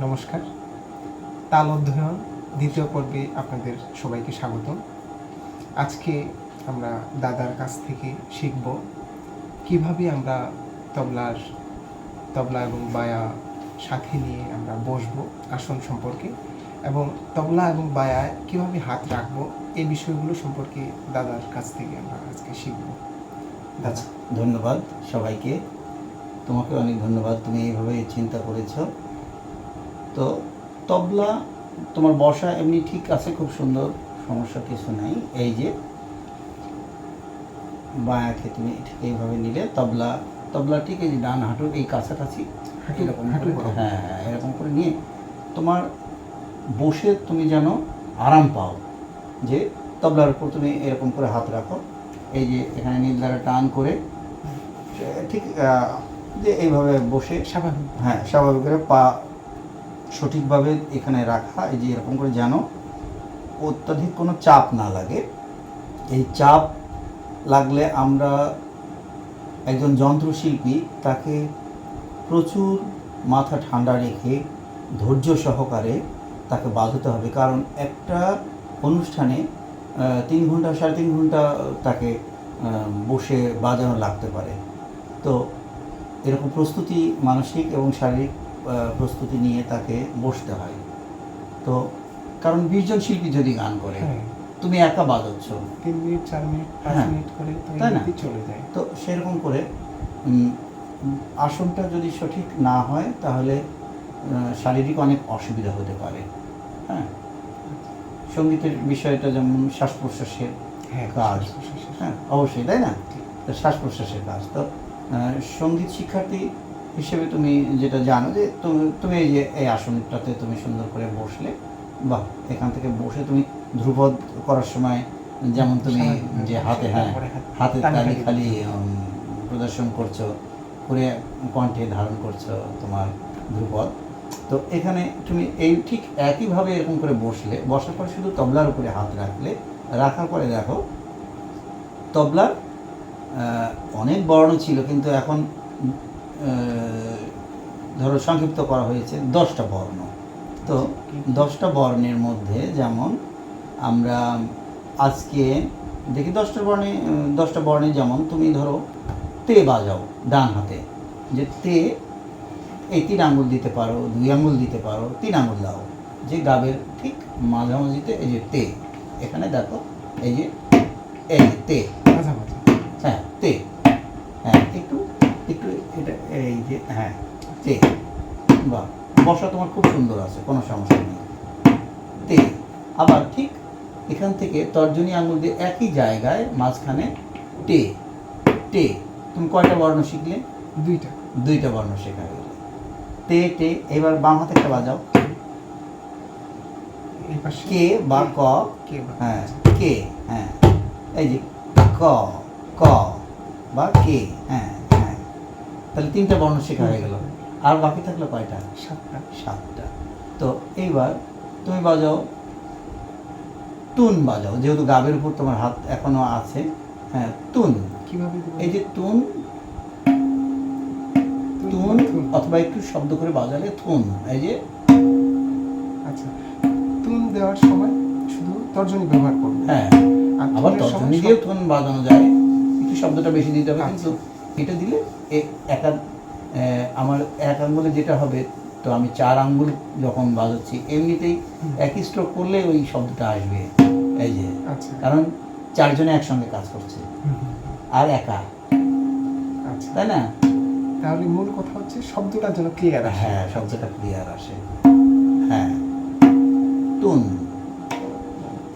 নমস্কার। তাল অধ্যয়ন দ্বিতীয় পর্বে আপনাদের সবাইকে স্বাগতম। আজকে আমরা দাদার কাছ থেকে শিখব কিভাবে আমরা তবলা এবং বায়া সাথে নিয়ে আমরা বসবো আসন সম্পর্কে, এবং তবলা এবং বায়ায় কিভাবে হাত রাখবো এই বিষয়গুলো সম্পর্কে দাদার কাছ থেকে আমরা আজকে শিখব। দাদা, ধন্যবাদ সবাইকে। তোমাকে অনেক ধন্যবাদ, তুমি এইভাবে চিন্তা করেছ। তো তবলা তোমার বসা এমনি ঠিক আছে, খুব সুন্দর, সমস্যা কিছু নাই। এই যে বায়াকে তুমি ঠিক এইভাবে নিলে তবলা ঠিক এই যে ডান হাঁটুর এই কাছাকাছি এরকম করে, হ্যাঁ এরকম করে নিয়ে তোমার বসে তুমি যেন আরাম পাও, যে তবলার উপর তুমি এরকম করে হাত রাখো। এই যে এখানে নীল দ্বারা টান করে ঠিক যে এইভাবে বসে স্বাভাবিক, হ্যাঁ স্বাভাবিক করে পা সঠিকভাবে এখানে রাখা। এই যে এরকম করে যেন অত্যাধিক কোনো চাপ না লাগে। এই চাপ লাগলে আমরা একজন যন্ত্রশিল্পী তাকে প্রচুর মাথা ঠান্ডা রেখে ধৈর্য সহকারে তাকে বাজাতে হবে, কারণ একটা অনুষ্ঠানে 3 ঘন্টা 3.5 ঘন্টা তাকে বসে বাজানো লাগতে পারে। তো এরকম প্রস্তুতি, মানসিক এবং শারীরিক প্রস্তুতি নিয়ে তাকে বসতে হয়। তো কারণ 20 জন শিল্পী যদি গান করে, তুমি একা বাজাচ্ছ 3 মিনিট 4 মিনিট 5 মিনিট করে তাই না, চলে যায়। তো সেরকম করে আসনটা যদি সঠিক না হয় তাহলে শারীরিক অনেক অসুবিধা হতে পারে। হ্যাঁ, সঙ্গীতের বিষয়টা যেমন শ্বাস প্রশ্বাসের কাজ, হ্যাঁ অবশ্যই, তাই না, তো শ্বাস প্রশ্বাসের কাজ। তো সঙ্গীত শিক্ষার্থী হিসেবে তুমি যেটা জানো যে তুমি এই যে এই আসনটাতে তুমি সুন্দর করে বসলে, বাহ, এখান থেকে বসে তুমি ধ্রুপদ করার সময় যেমন তুমি যে হাতে তালি খালি প্রদর্শন করছো, করে কণ্ঠে ধারণ করছো তোমার ধ্রুপদ। তো এখানে তুমি এই ঠিক একইভাবে এরকম করে বসার পরে শুধু তবলার উপরে হাত রাখার পরে দেখো তবলার অনেক বর্ণ ছিল, কিন্তু এখন ধরো সংক্ষিপ্ত করা হয়েছে 10টা বর্ণ। তো 10টা বর্ণের মধ্যে যেমন আমরা আজকে দেখি 10টা বর্ণে যেমন তুমি ধরো তে বাজাও ডান হাতে, যে তে এই 3 আঙ্গুল দিতে পারো, 2 আঙ্গুল দিতে পারো, 3 আঙ্গুল দাও, যে গাবের ঠিক মাঝামাঝিতে এই যে তে, এখানে দেখো এই যে তে, হ্যাঁ তে, হ্যাঁ একটু এটা এই যে হ্যাঁ তে, বা বসা তোমার খুব সুন্দর আছে, কোনো সমস্যা নেই। তে আবার ঠিক এখান থেকে তর্জনী আঙুল দিয়ে একই জায়গায় মাঝখানে টে টে। তুমি কয়টা বর্ণ শিখলে? 2টা বর্ণ শেখা গেল। তে টে। এবার বাম হাতে একটা বাজাও, কে বা ক, হ্যাঁ কে, হ্যাঁ এই যে ক ক বা কে, হ্যাঁ হ্যাঁ, তাহলে 3টা বর্ণ শেখা হয়ে গেল। আর বাকি থাকলো কয়টা? 7টা। তো এইবার তুমি বাজাও তুন বাজাও, যেহেতু গাবের উপর তোমার হাত এখনো আছে। হ্যাঁ তুন, কিভাবে? এই যে তুন তুন, অথবা একটু শব্দ করে বাজালে থুন। এই যে আচ্ছা, তুন দেওয়ার সময় শুধু তর্জনী ব্যবহার করব। হ্যাঁ, আবার তর্জনী দিয়েও থুন বাজানো যায়, একটু শব্দটা বেশি দিতে হবে। কিন্তু এটা দিলে আমার এক আঙ্গুলে যেটা হবে, তো আমি 4 আঙ্গুল যখন বাজাচ্ছি এমনিতেই একই স্ট্রোক করলে ওই শব্দটা আসবে। এই যে কারণ 4 জনে একসঙ্গে কাজ করছে আর একা, তাই না? তাহলে মূল কথা হচ্ছে শব্দটা যেন ক্লিয়ার আসে। হ্যাঁ, শব্দটা ক্লিয়ার আসে। হ্যাঁ তুন,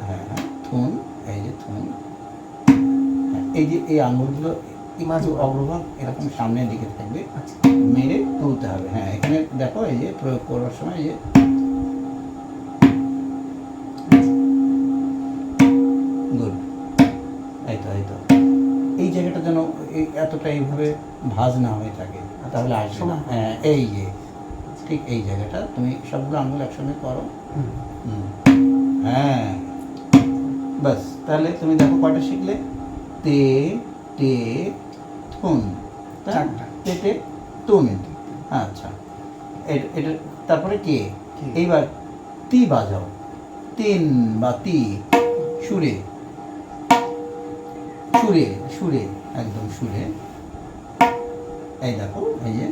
হ্যাঁ থুন, এই যে থুন, এই যে এই আঙুলগুলো একটু অগ্রভাগ এরকম সামনের দিকে থাকবে, মেরে তুলতে হবে। হ্যাঁ এখানে দেখো এই যে প্রয়োগ করার সময় যে গুড, এই তো এই জায়গাটা যেন এতটা এইভাবে ভাঁজ না হয়ে থাকে, তাহলে আসবে না। হ্যাঁ এই যে ঠিক এই জায়গাটা তুমি সবগুলো আঙুল একসঙ্গে করো। হ্যাঁ বাস, তাহলে তুমি দেখো কয়টা শিখলে? তে টে থুন, তে টে তুন। আচ্ছা, এটা তারপরে কে। কে। এইবার তি বাজাও, তিন বা তি, সুরে সুরে সুরে একদম সুরে। এই দেখো, এই যে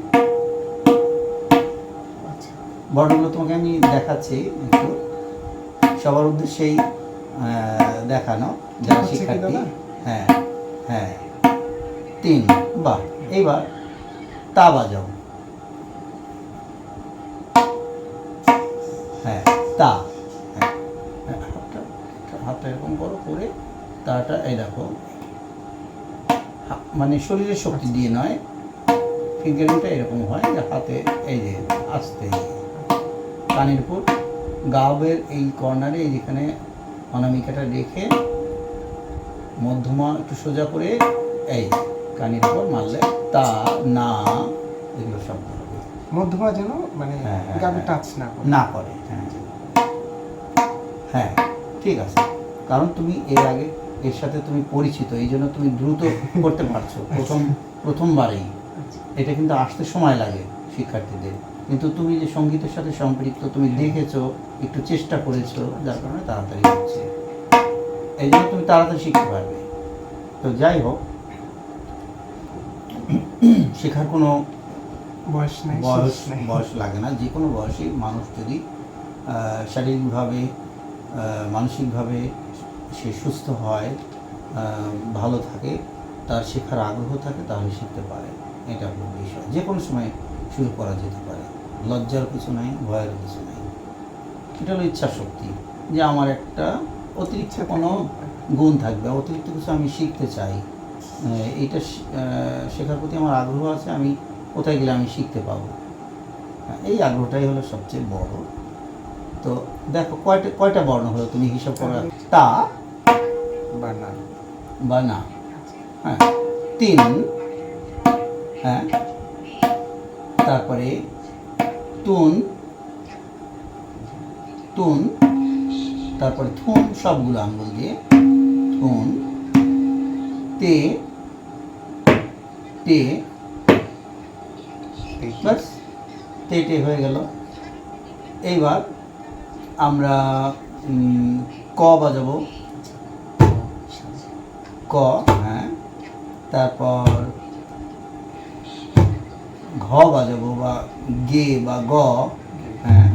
আচ্ছা, বর্ণগুলো তোমাকে আমি দেখাচ্ছি একটু, সবার উদ্দেশ্যেই দেখানো যারা হচ্ছে কি শিক্ষার্থী। দাদা? হ্যাঁ হ্যাঁ, তিন, বাহ। এইবার তা বাজাও, হ্যাঁ তা, হ্যাঁ হাতটা এরকম করো, করে তাটা এই দেখো, মানে শরীরের শক্তি দিয়ে নয়, ফিঙ্গারিংটা এরকম হয় যে হাতে এই যে আস্তে, কানের উপর গাবের এই কর্নারে এই যেখানে অনামিকাটা রেখে মধ্যমা একটু সোজা করে এই কানের উপর মারলে তা না এগুলো শব্দ হবে। মধ্যমা যেন মানে হ্যাঁ, হ্যাঁ, গাবে হ্যাঁ। টাচ না করে। না করে, হ্যাঁ হ্যাঁ ঠিক আছে, কারণ তুমি এর আগে এর সাথে তুমি পরিচিত, এই জন্য তুমি দ্রুত করতে পারছো প্রথমবারেই। এটা কিন্তু আসতে সময় লাগে শিক্ষার্থীদের, কিন্তু তুমি যে সঙ্গীতের সাথে সম্পৃক্ত, তুমি দেখেছো, একটু চেষ্টা করেছো, যার কারণে তাড়াতাড়ি হচ্ছে, এই জন্য তুমি তাড়াতাড়ি শিখতে পারবে। তো যাই হোক, শেখার কোনো বয়স নাই, বয়স শেষ নাই। বয়স লাগে না, যে কোনো বয়সী মানুষ যদি শারীরিকভাবে মানসিকভাবে সে সুস্থ হয়, ভালো থাকে, তার শেখার আগ্রহ থাকে, তাহলে শিখতে পারে। এটা হলো বিষয়, যে কোনো সময় শুরু করা যেতে পারে, লজ্জার কিছু নাই, ভয়ের কিছু নাই। এটা হলো ইচ্ছা শক্তি, যে আমার একটা অতিরিক্ত কোনো গুণ থাকবে, অতিরিক্ত কিছু আমি শিখতে চাই, এইটা শেখার প্রতি আমার আগ্রহ আছে, আমি কোথায় গেলে আমি শিখতে পাবো, এই আগ্রহটাই হলো সবচেয়ে বড়। তো দেখো কয়টা বর্ণ হলো, তুমি হিসাব করো। তা বা না। বা না, হ্যাঁ তিন, হ্যাঁ তারপরে তুন, তুন, তারপরে থুন, সবগুলো আঙ্গুল দিয়ে থুন, তে, টে, বাস তে টে হয়ে গেল। এইবার আমরা ক বাজাবো, ক, হ্যাঁ তারপর ঘ বাজাবো বা গে বা গ, হ্যাঁ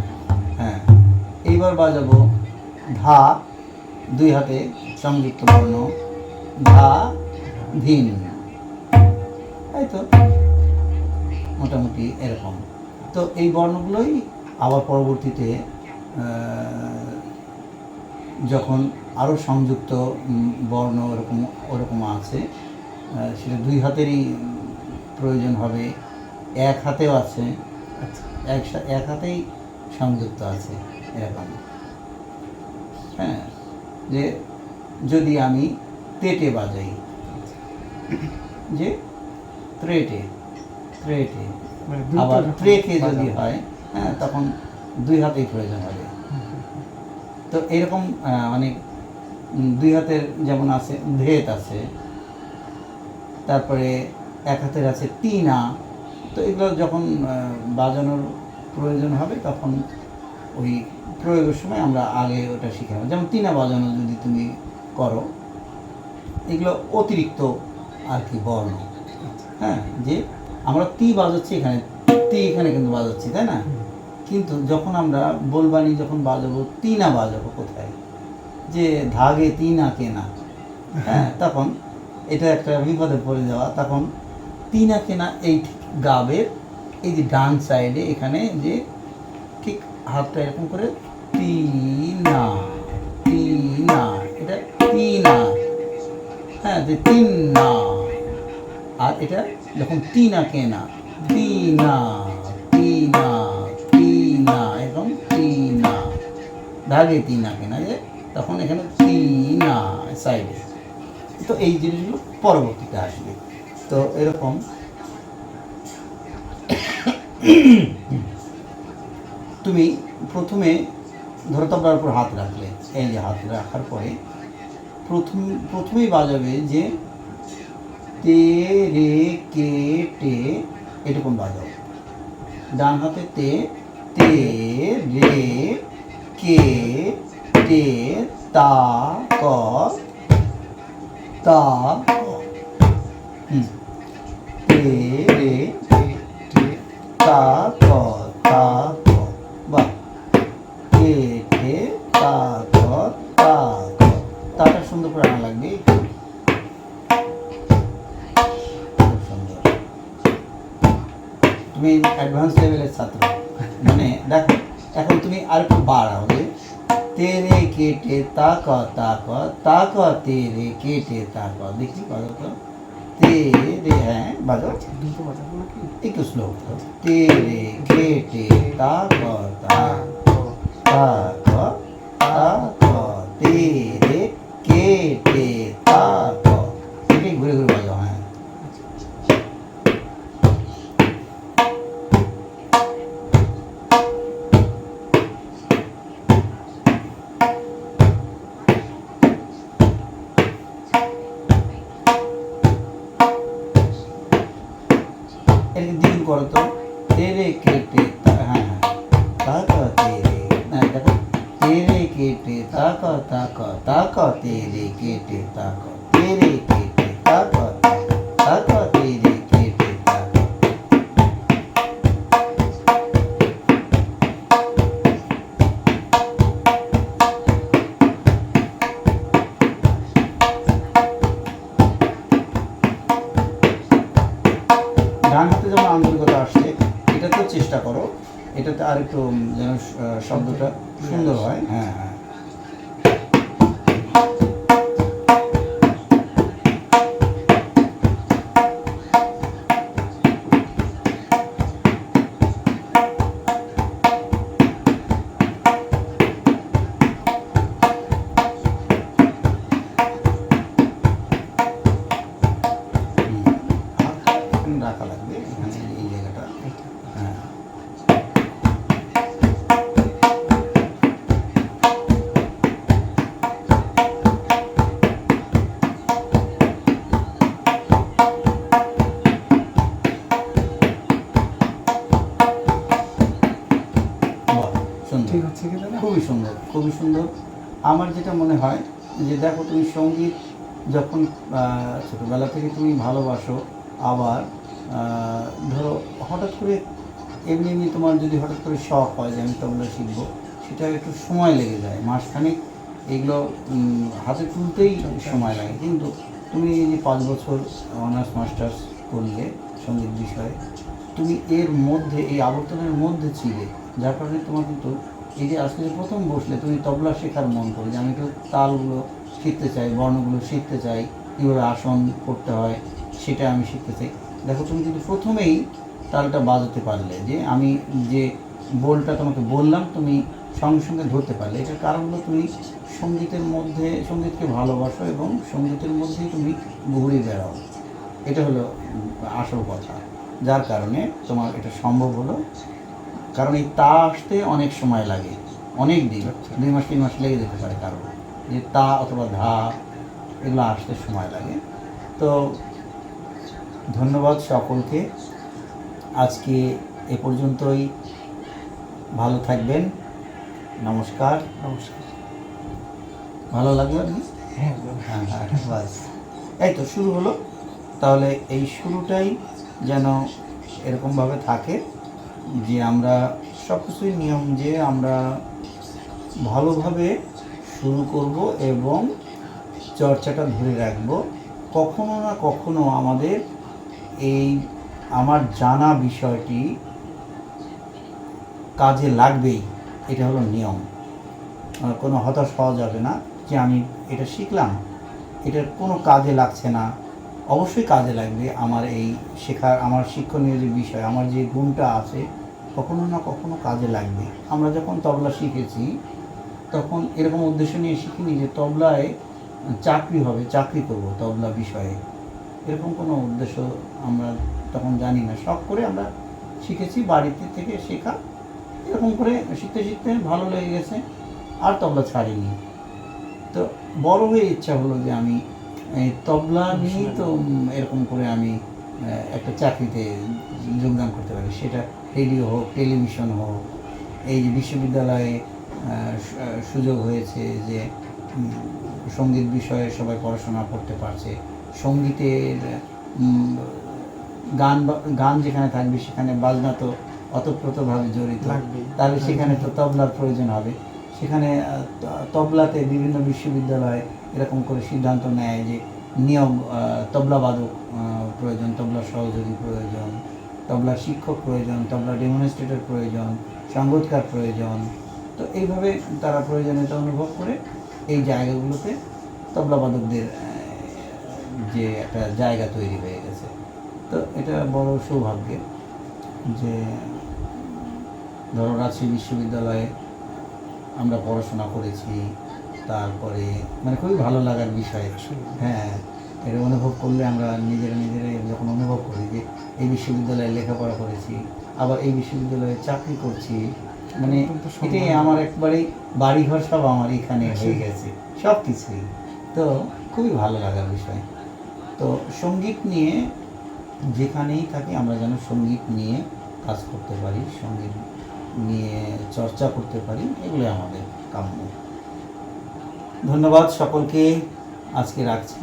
হ্যাঁ। এইবার বাজাবো ধা, দুই হাতে সংযুক্ত বর্ণ, ধা ধিন, এই তো মোটামুটি এরকম। তো এই বর্ণগুলোই আবার পরবর্তীতে যখন আরও সংযুক্ত বর্ণ ওরকম আছে, সেটা দুই হাতেরই প্রয়োজন হবে, এক হাতেও আছে, এক হাতেই সংযুক্ত আছে এরকম। হ্যাঁ, যে যদি আমি তেটে বাজাই, যে ত্রেটে, ত্রেটে, মানে আবার দ্রুত ট্রেকে যখন যদি বাজাবো। হয়, হ্যাঁ তখন দুই হাতেই প্রয়োজন হবে। তো এরকম অনেক দুই হাতের যেমন আছে ধেত আছে, তারপরে এক হাতের আছে তিনা। তো এগুলো যখন বাজানোর প্রয়োজন হবে তখন ওই প্রয়োগের সময় আমরা আগে ওটা শিখে নেব। যেমন তিনা বাজানো যদি তুমি করো, এগুলো অতিরিক্ত আর কি বর্ণ, হ্যাঁ যে আমরা তি বাজাচ্ছি এখানে, তি এখানে কিন্তু বাজাচ্ছি, তাই না? কিন্তু যখন আমরা বলবানি যখন বাজাবো, তিনা বাজাবো কোথায়, যে ধাগে তিনা কেনা, হ্যাঁ তখন এটা একটা বিপদে পড়ে যাওয়া। তখন তিনা কেনা এই গাবের এই যে ডান সাইডে এখানে যে ঠিক হাতটা এরকম করে তিনা, তিনা, এটা তিনা, হ্যাঁ যে তিনা। আর এটা যখন তিনা কেনা, তিনা, তিনা, তিনা, এরকম তিনা, ধাগে তিনা কেনা, যে তখন এখানে তিনা সাইডে। তো এই জিনিসগুলো পরবর্তীতে আসবে। তো এরকম তুমি প্রথমে ধরো তবলার উপর হাত রাখলে, এই যে হাত রাখার পরে প্রথমেই বাজাবে যে তে রে কে টে, এরকম বাজাও। ডান হাতে তে, তে রে কে টে তা ক তা ক। তে রে টে টে তা ক তা ক। বাহ। তে টে তা ক তা ক। তাটা সুন্দর করে আনা লাগবে। খুব সুন্দর। তুমি অ্যাডভান্স লেভেলের ছাত্র, মানে দেখো এখন তুমি আর একটু বাড়াও যে তেরে কেটে তা ক তা ক তা ক তেরে কেটে তা ক। দেখি বাজাও তো। তেরে, হ্যাঁ বাজাও, দ্রুত বাজাবো নাকি? একটু স্লো। তেরে কেটে তা ক তা তা ক তা ক তেরে কেটে তা ক। এটাই ঘুরে ঘুরে বাজাও। হ্যাঁ, এটাকে দ্বিগুণ করো তো। তেরে কেটে হ্যাঁ হ্যাঁ তা ক তেরে, না দেখো তেরে কেটে তা ক তা ক তা ক তেরে কেটে তা ক তেরে কেটে তা ক তা ক তেরে কেটে তা ক। ডান হাতে যেমন আন্তরিকতা আসছে, এটাতেও চেষ্টা করো, এটাতে আর একটু যেন শব্দটা সুন্দর হয়। হ্যাঁ হ্যাঁ, রাখা লাগবে এখানে এই জায়গাটা। হ্যাঁ, বাহ, সুন্দর, ঠিক হচ্ছে কি দাদা? খুবই সুন্দর, খুবই সুন্দর। আমার যেটা মনে হয় যে দেখো তুমি সঙ্গীত যখন ছোটোবেলা থেকে তুমি ভালোবাসো, আবার ধরো হঠাৎ করে এমনি এমনি তোমার যদি হঠাৎ করে শখ হয় যে আমি তবলা শিখবো, সেটা একটু সময় লেগে যায়, মাসখানেক এগুলো হাতে তুলতেই সময় লাগে। কিন্তু তুমি এই যে 5 বছর অনার্স মাস্টার্স করলে সঙ্গীত বিষয়ে, তুমি এর মধ্যে এই আবর্তনের মধ্যে ছিলে, যার কারণে তোমার কিন্তু এই যে আজকে যে প্রথম বসলে তুমি তবলা শেখার মন করে যে আমি একটু তালগুলো শিখতে চাই, বর্ণগুলো শিখতে চাই, কীভাবে আসন করতে হয় সেটা আমি শিখতে চাই। দেখো তুমি কিন্তু প্রথমেই তালটা বাজাতে পারলে, যে আমি যে বোলটা তোমাকে বললাম তুমি সঙ্গে সঙ্গে ধরতে পারলে। এটার কারণ হলো তুমি সঙ্গীতের মধ্যে সঙ্গীতকে ভালোবাসো এবং সঙ্গীতের মধ্যেই তুমি ঘুরে বেড়াও। এটা হলো আসল কথা, যার কারণে তোমার এটা সম্ভব হলো। কারণ এই তা আসতে অনেক সময় লাগে, অনেক দিন, 2 মাস 3 মাস লেগে যেতে পারে কারণ যে তা অথবা ধা এগুলো আসতে সময় লাগে। তো ধন্যবাদ সকলকে, আজকে এ পর্যন্তই। ভালো থাকবেন, নমস্কার। নমস্কার। ভালো লাগলো না? হ্যাঁ দাদা। হ্যাঁ হ্যাঁ, বাস এই তো শুরু হলো। তাহলে এই শুরুটাই যেন এরকমভাবে থাকে যে আমরা সব কিছুই নিয়ম, যে আমরা ভালোভাবে শুরু করব এবং চর্চাটা ধরে রাখব। কখনো না কখনো আমাদের এই আমার জানা বিষয়টি কাজে লাগবেই, এটা হলো নিয়ম। কোনো হতাশ হওয়া যাবে না যে আমি এটা শিখলাম, এটার কোনো কাজে লাগছে না। অবশ্যই কাজে লাগবে আমার এই শেখার, আমার শিক্ষণীয় যে বিষয়, আমার যে গুণটা আছে, কখনো না কখনো কাজে লাগবে। আমরা যখন তবলা শিখেছি তখন এরকম উদ্দেশ্য নিয়ে শিখিনি যে তবলায় চাকরি হবে, চাকরি করব তবলা বিষয়ে, এরকম কোনো উদ্দেশ্য আমরা তখন জানি না। শখ করে আমরা শিখেছি, বাড়িতে থেকে শেখা, এরকম করে শিখতে শিখতে ভালো লেগে গেছে, আর তবলা ছাড়িনি। তো বড় হয়ে ইচ্ছা হলো যে আমি এই তবলা নিয়েই তো এরকম করে আমি একটা চাকরিতে যোগদান করতে পারি, সেটা রেডিও হোক, টেলিভিশন হোক, এই যে বিশ্ববিদ্যালয়ে সুযোগ হয়েছে যে সঙ্গীত বিষয়ে সবাই পড়াশোনা করতে পারছে, সঙ্গীতের গান যেখানে থাকবে সেখানে বাজনা তো অতপ্রতভাবে জড়িত, লাগবেই। তাহলে সেখানে তো তবলার প্রয়োজন হবে। সেখানে তবলাতে বিভিন্ন বিশ্ববিদ্যালয় এরকম করে সিদ্ধান্ত নেয় যে নিয়ম তবলাবাদক প্রয়োজন, তবলার সহযোগী প্রয়োজন, তবলার শিক্ষক প্রয়োজন, তবলা ডেমনস্ট্রেটর প্রয়োজন, সঙ্গীতকার প্রয়োজন। তো এইভাবে তারা প্রয়োজনীয়তা অনুভব করে এই জায়গাগুলোতে তবলাবাদকদের যে একটা জায়গা তৈরি হয়ে গেছে। তো এটা বড় সৌভাগ্যের যে ধরো রাজশাহী বিশ্ববিদ্যালয়ে আমরা পড়াশোনা করেছি, তারপরে মানে খুবই ভালো লাগার বিষয়। হ্যাঁ, এটা অনুভব করলে আমরা নিজেরাই যখন অনুভব করি যে এই বিশ্ববিদ্যালয়ে লেখাপড়া করেছি, আবার এই বিশ্ববিদ্যালয়ে চাকরি করছি, মানে এটাই আমার একবারেই বাড়িঘর সব আমার এখানে হয়ে গেছে, সব কিছুই। তো খুবই ভালো লাগার বিষয়। তো সঙ্গীত নিয়ে যেখানেই থাকি আমরা যেন সঙ্গীত নিয়ে কাজ করতে পারি, সঙ্গীত নিয়ে চর্চা করতে পারি, এগুলো আমাদের কাম্য। ধন্যবাদ সকলকে, আজকে রাখছি।